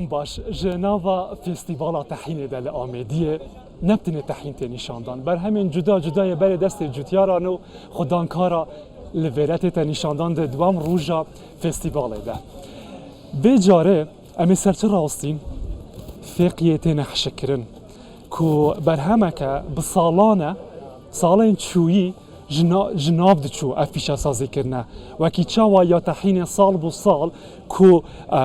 باش جناوا فستیوالا تحین دل آمدیه نبتنه تحین نشاندان بر همین جدا جدای بر دست جوتیاران و خدانکارا لورت نشاندان ده دوام روژا فستیوال ده به جاره امی سرچه راستین فقیه نحشکرن که بر همه که بسالانه سالین چویی جناب دچو افیشا سازی کرنه و کی چاوا یا تحین سال بو سال کو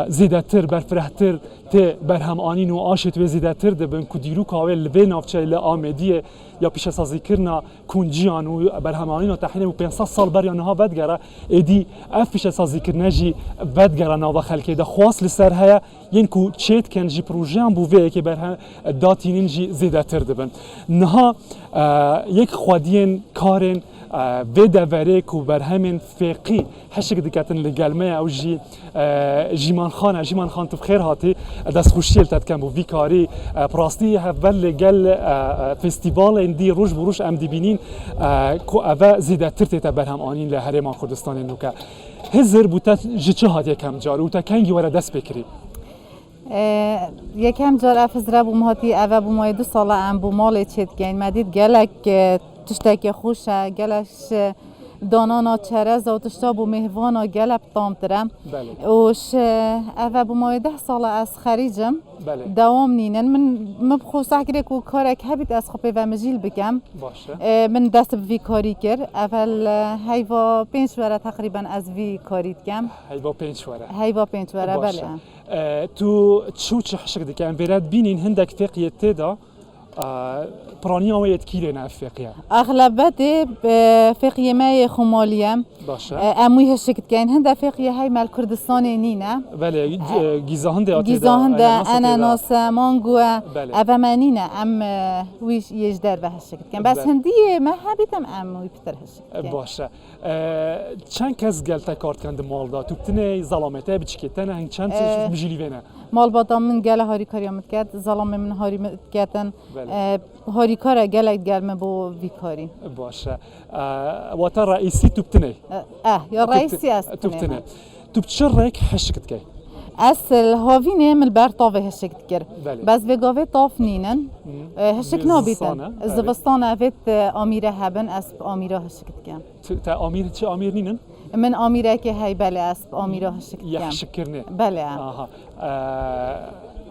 زیدتر برفرهتر ته برهم آنین و آشت و زیدتر دبن کو دیرو کاوه لبه نافچه لآمدیه یا پیش سازی کرنه کنجیان و برهم آنین و تحین و 500 سال بر یا نها بدگره ایدی افیشا سازی کرنه جی بدگره ناو خلکه ده خواست لسر هیا ین کو چیت کن جی پروژیان بووه که برهم داتینین جی زیدتر دبن نها یک خودین کارن به دوره کو بر همین فقی هشک دکتن لگلمه او جیمان خان تو بخیر هاتی دست خوشیل تد کم بو ویکاری پراستی هفول لگل فستیوال اندی روش بروش ام دیبینین کو اوه زیده ترتی تا برهم آنین لحرمان کردستان نوکه هزر بوتا جچه هات یکم جار و تا کنگی وره دست بکری یکم جار افزره بوم هاتی اوه بومای 2 ساله ام بومال چید گین مدید گلک تشتکی خوشه گلش دانانا چرز و تشتابو مهوانا گلب تامترم وش اوه بومای 10 ساله از خریجم دوام نینن من مبخوص احکره که کارک هبید از خوبه و مجیل بگم من دست بوی کاری کرد اول هیوا 5 وره تقریبا از وی کارید کم هیوا 5 وره بله تو چه حشک دکم برد بینین هندک فقیه تیدا پرانیا و یتکیله نه فقیه اغلبت فقیه ما خمالیم اموی هشکت کن هنده فقیه های مال کردستان نینه بله گیزاهنده گیزاهنده اناناس مانگو اوه منینه ام ویش یجدر و هشکت کن بس هندیه ما حبیتم اموی پتر هشکت کن باشه چند کس گلتا کارت کند مال دا تو بتنه ظلامته بچکتنه هنگ چند بجلی وینه مال بادام من گل هاری کاریامت کرد ظلام من هاری کردن هاری کار گلک گرمه با ویکاری باشه و تا رئیسی تو بتنه یا رئیسی است تو بتنه تو بچرک حشکت کی اصل هاوینه من بر طاوه هشکت کرد بس وگاوه طاف نینن هشک نابیتن زبستان اوید آمیره هبن اسب آمیره هشکت کن تا آمیر چه آمیر نینن؟ من آمیره که هی بله اسب آمیره هشکت کن یحشک کرنه بله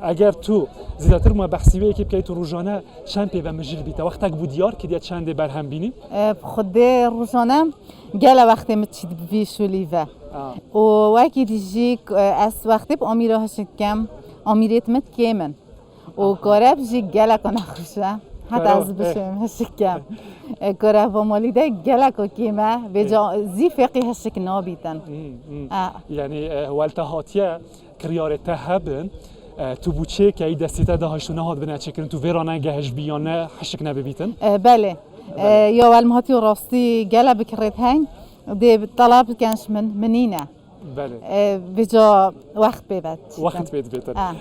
اگر تو زیادتر ما بحثیه که تو روزانه چند پی و مجیل بیتا وقتک بودیار که دیا چند برهم بینی؟ خود روزانه گله وقتی متشید بیشولی و وقتی دیجی از وقتی با آمیره هشکم آمیریت مت کیمن و کارب جی گله کنه خوشه حتی از بشم هشکم کاره با مالیده گله کو کیمه به جا زی فقی هشک نابیتن یعنی والتهاتیه کریار تهبن تو بوچه که ای دستیته دهاشتونه هات بنا چکرن تو ویرانه گهش بیانه حشک نبیتن بله یا والمهاتی و راستی گله بکرید هنگ دی طلب کنش منینه بله بجا وقت ببد وقت بیتن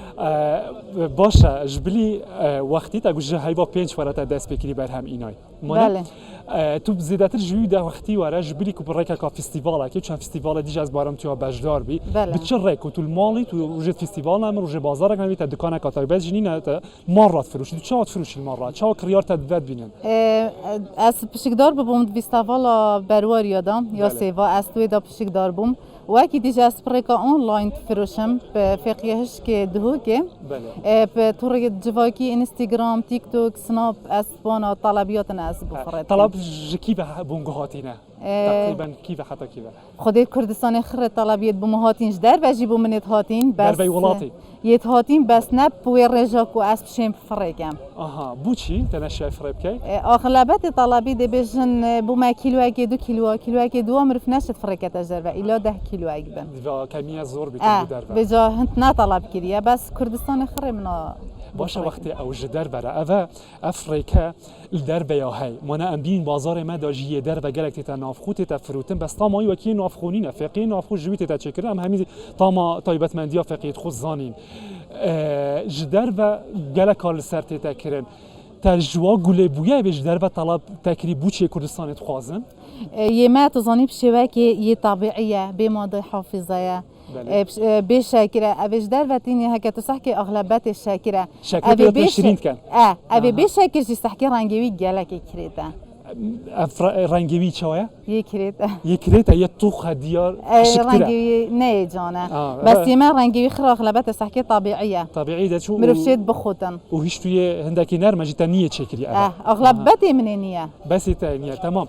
باشه جبلی وقتی تا گوشه هیوا 5 ورات دست بکری بر هم اینای بله تو زیادتر جوی ده وقتی وره جبلی که برای که فستیواله که چند فستیوال دیگه از بارم تو بجدار بی بچه که تو المالی تو روز فستیوال نم روز بازار کنی تا دکان کاتر بس جنین تا مرات فروشی تو چهات فروشی مرات چهار کریار تدوید بینن از پشکدار بوم فستیوالا بروار یادم یا سیوا از توی دا پشکدار بوم وقتی دیگه از پرکا آنلاین فروشم به فقیهش که دهو که به طور جواکی اینستاگرام تیک توک سناب اسبانا طلبیات از بفرد طلب کی به بونگهاتینه تقریبا کی به خطا کی به خودی کردستان خر طلبیت بمهاتینش در وجی بمنت هاتین بس در ولاتی یت هاتین بس نب پوی رجا کو اسب شیم فرقم بوچی تنش فرق کی اغلبت طلبی ده بجن بوم کیلو که 2 کیلو دو عمر نشت فرقه تجربه الا 10 کیلو اگبن و کمیه زور بیتون در بجا هنت نطلب کریه بس کردستان خر منا باشه وقتی اوج در بره اوه افریقا در بیا هی منا ام بین بازار ما داجیه در و گلک تا نافخوت تا فروتن بس تا مایی وکی نافخونین فقی نافخو جویت تا چکر ام همین تا ما طایبت مندیا فقیت خود زانین جدر و گلک کار سرت تا کرن ترجوا گله بویا بج در و طلب تکری بوچه کردستان خوازن یه ما تزانی بشوی که یه طبیعیه به ماده حافظه بشكره اوش در وتینی هک تو سحکی اغلبیت شکره شکره تشرین کن اوی بشکر جی سحکی رنگوی گلک کریده رنگوی چایا یکریده یکریده یه توخ دیار رنگوی نه جانه بس یه من رنگوی خرا اغلبیت سحکی طبیعیه طبیعی ده چون مروشید بخودن و هیچ توی هندکی نرم جیت نیه چکری اغلبیت منی نیه بس تانیه تمام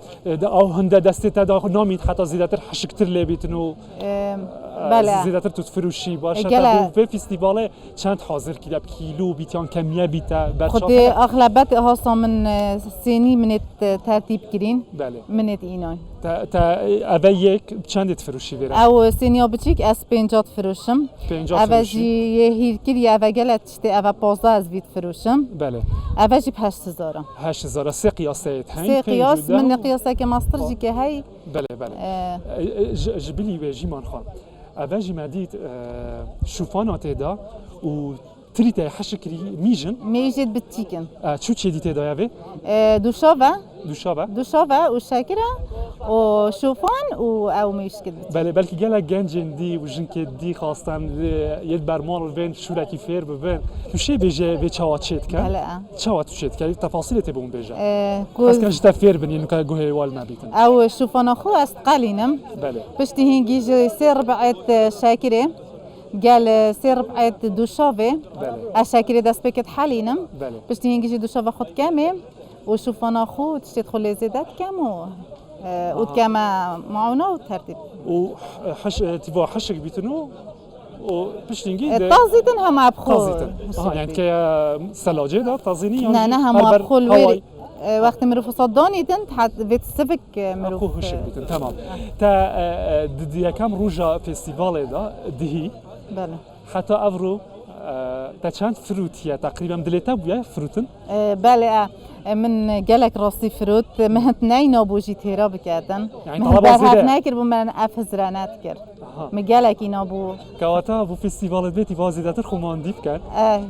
او هنده دسته تا نامید حتی زیادتر حشکتر لبیتنو بله زیادتر تو فروشی باشه تا به فستیوال چند حاضر کیده کیلو بیتیان کمیه بیتا خودی اغلبیت هاست من سینی منت ترتیب کرین بله منت اینای تا اوه یک چند فروشی بیره او سینیا بچیک از 50 فروشم 50 اوه جی یه هیرکری اوه گلت چته اوه 15 از بیت فروشم بله اوه جی 8000 8000 سه قیاسه سه قیاس من قیاسه که ماستر جی که هی بله بله جبلی ویجی من خان اوه جی مدید شوفانات دا و تريت حشكري ميجد بالتيكن شو تشي دي دايافي دوشافا وشاكرة وشوفان او ميشكد بله بلكي جالا جنجن دي وجنك دي خاصة يد برمال بين شو لكي فير بين وشي بيجي بيتشاوا تشيت كان لا تشاوا تشيت كان تفاصيل تبون بيجا بس كان جتا فير بني انه كان جوهي وال ما بيتن او شوفان اخو استقالينم بله بشتي هنجي سير بعت شاكرة قال سير بعت دوشافي الشاكرة داس بكت حالينم بشتي هنجي دوشافا خد كامل وشوفان اخو تدخل زيادات كم وكما معونه وترتيب وحش تبغى حشك بيتنو وبشتنجي طازيتن هم بخول يعني كي سلاجه ده طازيني لا هم بخول ويري وقت مروف صداني تنت حت بيتسفك مروف اكو هشك بيتن تمام تا دي كام روجا فيستيفال ده دهي بله حتى افرو تا چند فروتيه تقريبا دليتا بويا فروتن بله من جالك راسي فروت مهت ناينا بوجي تيرا بكاتن يعني طلبات زيادة ناكر بمن افزرانات كر مجالك ينا بو كواتا بو فيستيفال بيتي فازيداتر خمانديف كان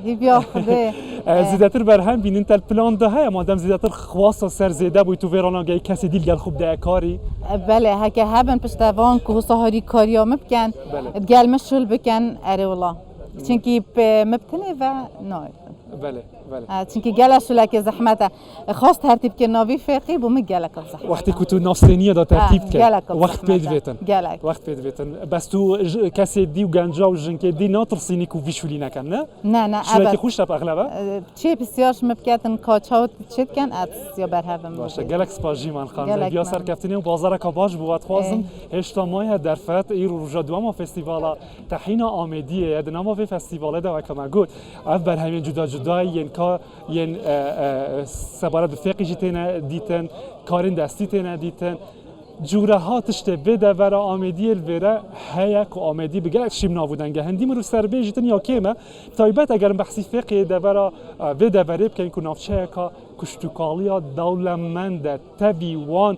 هي بياخذ زيداتر برهم بين انت البلان ده هي مادام زيداتر خواصه سر زيده بو تو فيرانا جاي كاسي ديل قال خوب ده كاري بله هكا هبن پشتوان کو سهاری کاریا مبکن قال مشول بکن اره والله چونکی مبتنه و نه بله چونکی گلش لك زحمته خاص ترتیب کناوی فقی بو مگلک زحمت وقتی که تو ناستینیه دا ترتیب کرد وقت بید بیتن وقت بید بیتن بس تو کسی دی و گنجا و جنکی دی ناترسینی کو ویشولی نکن نه نه شو خوش تب اغلبه چه بسیارش مبکتن کاچاوت چت کن اتس یا برهم باشه گلک سپاجی من خان بیا سرکفتنی و بازار کاباج بود خوازم هشتا ماه در فت ای روزا دوام فستیوالا تحین آمدیه دنما فی فستیواله دا کما گفت اف بر همین جدا ین سبارت بفقی جیتن دیتن کارین دستی تن دیتن جوره ها تشته بده برای آمدی الوره هیک و آمدی بگه شیم نابودن گه هندی مرو سر بیجتن یا کیمه تایبت اگر بحثی فقی ده برای بده بره بکن که نافچه که کشتوکالیا دولمند تبیوان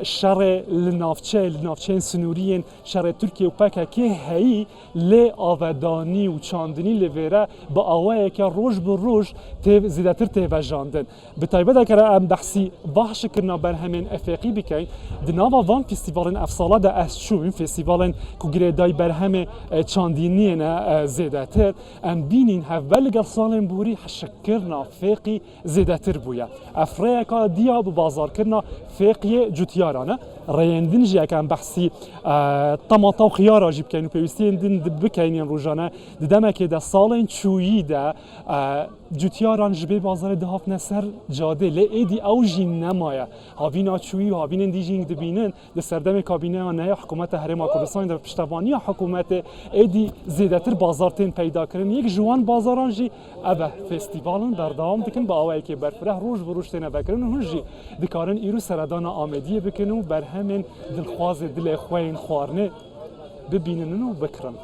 شر لنافچه سنورین شر ترکیه و پکه که هی لی آودانی و چاندنی لوره با آوه که روش بر روش زیادتر تیوژاندن به تایبت اگر بحثی باش کرنا بر همین افقی بکن دناوا وان فستیوالن افسالا ده اشچو این فستیوالن که دای بر همه چاندینی نه زیادتر ام بینین هفبل گر سالن بوری حشکرنا فقی زیادتر بویا افریقا دیا به بازار کرنا فقی جوتیارانه رایندن جی کم بحثی طماطم و خیار جیب کنیم پیوستین دن بکنیم روزانه دیدم که در سالن چویی ده جوتیاران جبه بازار دهاف نسر جاده لیدی اوجی نمایه هاوینا چویی و هاوین دیجینگ دبینن در سردم کابینه آنها حکومت هرم کردستان در پشتوانی حکومت ایدی زیادتر بازارتین پیدا کردن یک جوان بازاران جی اوه فستیوالن در دوام دکن با آوایی که برفره روز بروش تینه بکرن و هنجی دکارن ایرو سردان آمدیه بکنن و بر همین دلخواز دل خوین خوارنه ببینن و بکرن